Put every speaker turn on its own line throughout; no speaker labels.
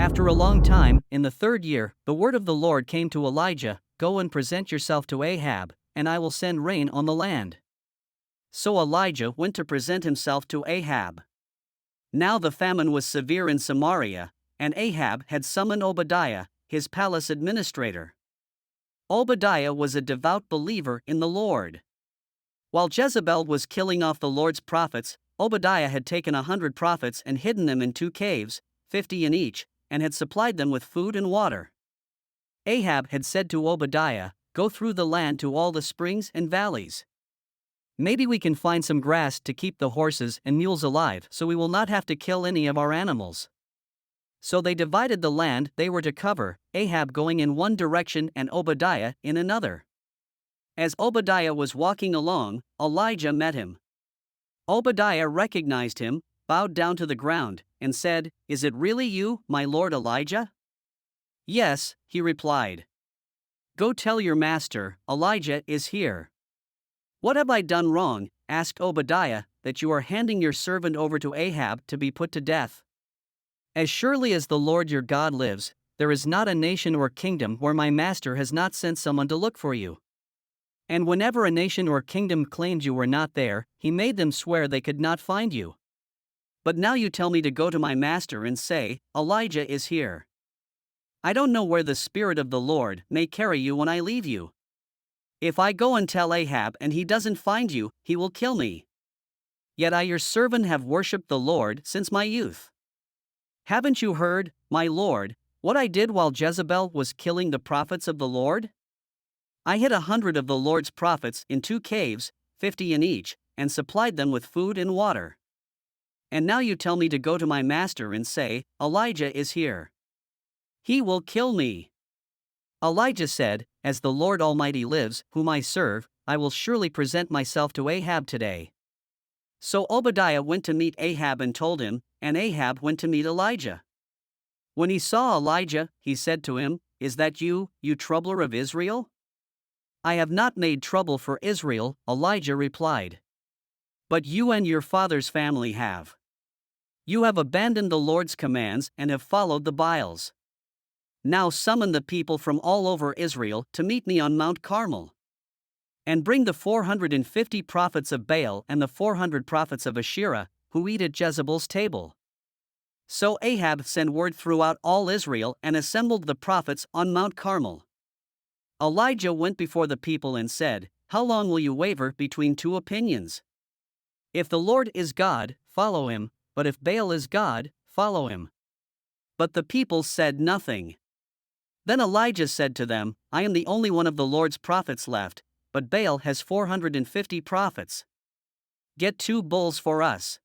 After a long time, in the 3rd year, the word of the Lord came to Elijah, "Go and present yourself to Ahab, and I will send rain on the land." So Elijah went to present himself to Ahab. Now the famine was severe in Samaria, and Ahab had summoned Obadiah, his palace administrator. Obadiah was a devout believer in the Lord. While Jezebel was killing off the Lord's prophets, Obadiah had taken 100 prophets and hidden them in 2 caves, 50 in each, and had supplied them with food and water. Ahab had said to Obadiah, "Go through the land to all the springs and valleys. Maybe we can find some grass to keep the horses and mules alive so we will not have to kill any of our animals." So they divided the land they were to cover, Ahab going in one direction and Obadiah in another. As Obadiah was walking along, Elijah met him. Obadiah recognized him, bowed down to the ground, and said, "Is it really you, my lord Elijah?" "Yes," he replied. "Go tell your master, Elijah is here." "What have I done wrong," asked Obadiah, "that you are handing your servant over to Ahab to be put to death? As surely as the Lord your God lives, there is not a nation or kingdom where my master has not sent someone to look for you. And whenever a nation or kingdom claimed you were not there, he made them swear they could not find you. But now you tell me to go to my master and say, 'Elijah is here.' I don't know where the Spirit of the Lord may carry you when I leave you. If I go and tell Ahab and he doesn't find you, he will kill me. Yet I your servant have worshipped the Lord since my youth. Haven't you heard, my lord, what I did while Jezebel was killing the prophets of the Lord? I hid 100 of the Lord's prophets in 2 caves, 50 in each, and supplied them with food and water. And now you tell me to go to my master and say, 'Elijah is here.' He will kill me." Elijah said, "As the Lord Almighty lives, whom I serve, I will surely present myself to Ahab today." So Obadiah went to meet Ahab and told him, and Ahab went to meet Elijah. When he saw Elijah, he said to him, "Is that you, you troubler of Israel?" "I have not made trouble for Israel," Elijah replied. "But you and your father's family have. You have abandoned the Lord's commands and have followed the Baals. Now summon the people from all over Israel to meet me on Mount Carmel. And bring the 450 prophets of Baal and the 400 prophets of Asherah, who eat at Jezebel's table." So Ahab sent word throughout all Israel and assembled the prophets on Mount Carmel. Elijah went before the people and said, "How long will you waver between 2 opinions? If the Lord is God, follow him, but if Baal is God, follow him." But the people said nothing. Then Elijah said to them, "I am the only one of the Lord's prophets left, but Baal has 450 prophets. Get 2 bulls for us.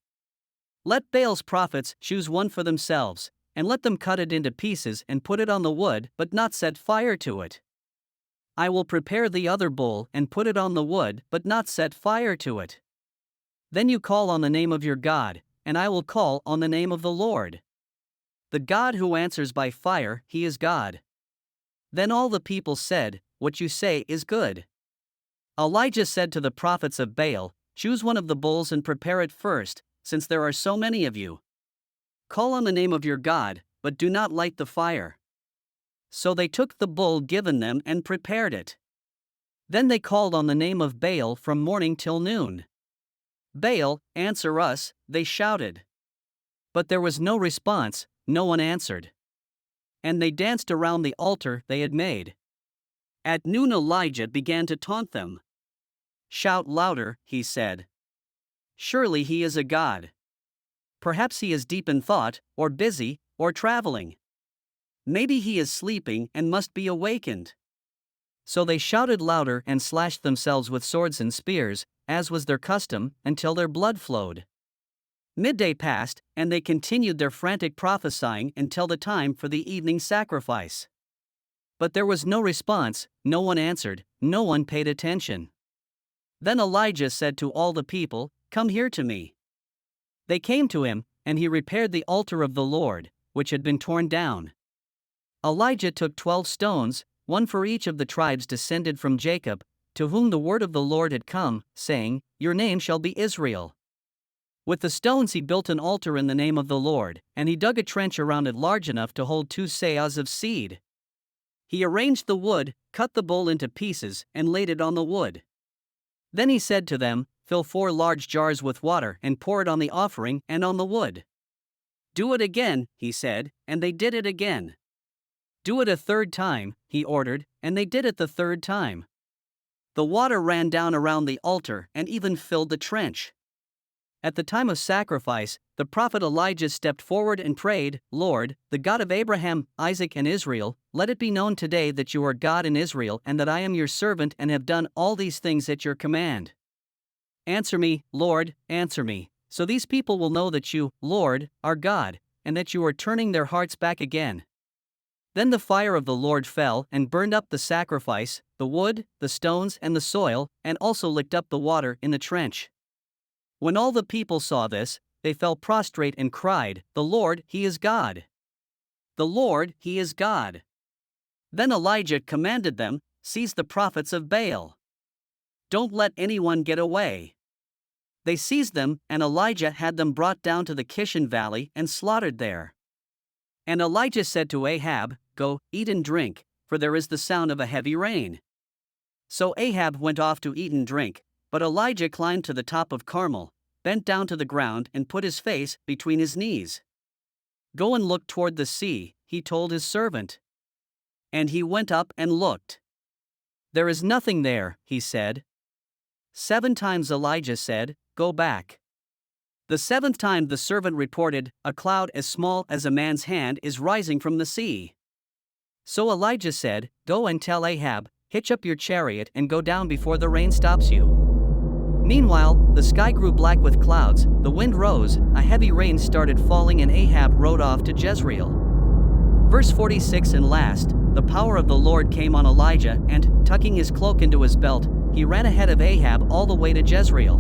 Let Baal's prophets choose one for themselves, and let them cut it into pieces and put it on the wood, but not set fire to it. I will prepare the other bull and put it on the wood, but not set fire to it. Then you call on the name of your God, and I will call on the name of the Lord. The God who answers by fire, he is God." Then all the people said, "What you say is good." Elijah said to the prophets of Baal, "Choose one of the bulls and prepare it first, since there are so many of you. Call on the name of your God, but do not light the fire." So they took the bull given them and prepared it. Then they called on the name of Baal from morning till noon. "Baal, answer us," they shouted. But there was no response, no one answered. And they danced around the altar they had made. At noon Elijah began to taunt them. "Shout louder," he said. "Surely he is a god. Perhaps he is deep in thought, or busy, or traveling. Maybe he is sleeping and must be awakened." So they shouted louder and slashed themselves with swords and spears, as was their custom, until their blood flowed. Midday passed, and they continued their frantic prophesying until the time for the evening sacrifice. But there was no response, no one answered, no one paid attention. Then Elijah said to all the people, "Come here to me." They came to him, and he repaired the altar of the Lord, which had been torn down. Elijah took 12 stones, one for each of the tribes descended from Jacob, to whom the word of the Lord had come, saying, "Your name shall be Israel." With the stones he built an altar in the name of the Lord, and he dug a trench around it large enough to hold 2 seahs of seed. He arranged the wood, cut the bull into pieces, and laid it on the wood. Then he said to them, "Fill 4 large jars with water and pour it on the offering and on the wood." "Do it again," he said, and they did it again. "Do it a 3rd time," he ordered, and they did it the 3rd time. The water ran down around the altar and even filled the trench. At the time of sacrifice, the prophet Elijah stepped forward and prayed, "Lord, the God of Abraham, Isaac, and Israel, let it be known today that you are God in Israel and that I am your servant and have done all these things at your command. Answer me, Lord, answer me, so these people will know that you, Lord, are God, and that you are turning their hearts back again." Then the fire of the Lord fell and burned up the sacrifice, the wood, the stones, and the soil, and also licked up the water in the trench. When all the people saw this, they fell prostrate and cried, "The Lord, He is God! The Lord, He is God!" Then Elijah commanded them, "Seize the prophets of Baal. Don't let anyone get away." They seized them, and Elijah had them brought down to the Kishon Valley and slaughtered there. And Elijah said to Ahab, "Go, eat and drink, for there is the sound of a heavy rain." So Ahab went off to eat and drink, but Elijah climbed to the top of Carmel, bent down to the ground and put his face between his knees. "Go and look toward the sea," he told his servant. And he went up and looked. "There is nothing there," he said. 7 times Elijah said, "Go back." The 7th time the servant reported, "A cloud as small as a man's hand is rising from the sea." So Elijah said, "Go and tell Ahab, hitch up your chariot and go down before the rain stops you." Meanwhile, the sky grew black with clouds, the wind rose, a heavy rain started falling, and Ahab rode off to Jezreel. Verse 46. And last, the power of the Lord came on Elijah, and, tucking his cloak into his belt, he ran ahead of Ahab all the way to Jezreel.